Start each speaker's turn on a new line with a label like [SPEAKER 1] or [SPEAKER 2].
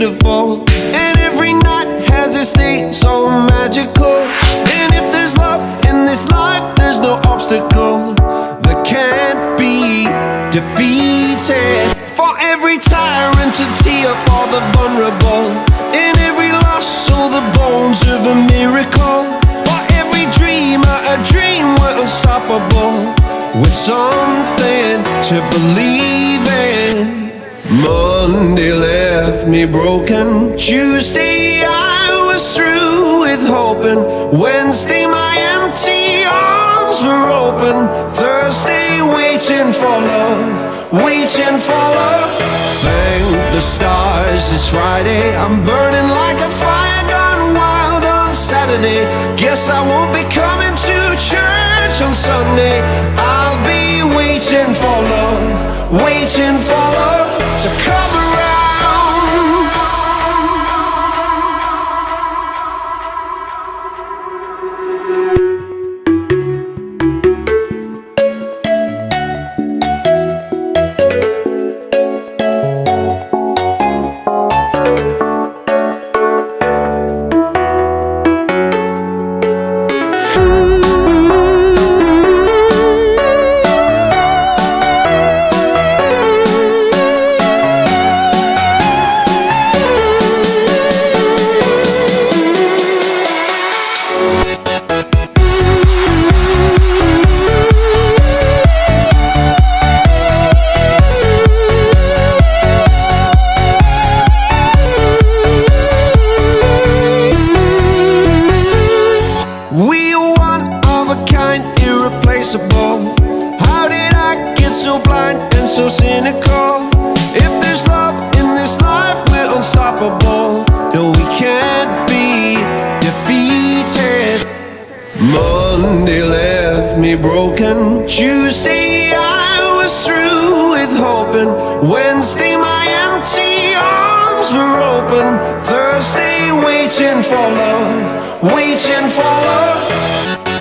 [SPEAKER 1] beautiful, and every night has its day so magical. And if there's love in this life, there's no obstacle that can't be defeated. For every tyrant to tear for the vulnerable, in every loss so the bones of a miracle. For every dreamer a dream we're unstoppable, with something to believe in. Monday left me broken, Tuesday I was through with hoping, Wednesday my empty arms were open, Thursday waiting for love, waiting for love. Thank the stars it's Friday, I'm burning like a fire gone wild on Saturday. Guess I won't be coming to church on Sunday. I'll be waiting for love, waiting for love to come around. We are one of a kind, irreplaceable. How did I get so blind and so cynical? If there's love in this life, we're unstoppable. No, we can't be defeated. Monday left me broken, Tuesday I was through with hoping, Wednesday my empty arms were open, Thursday waiting for love, waiting for love.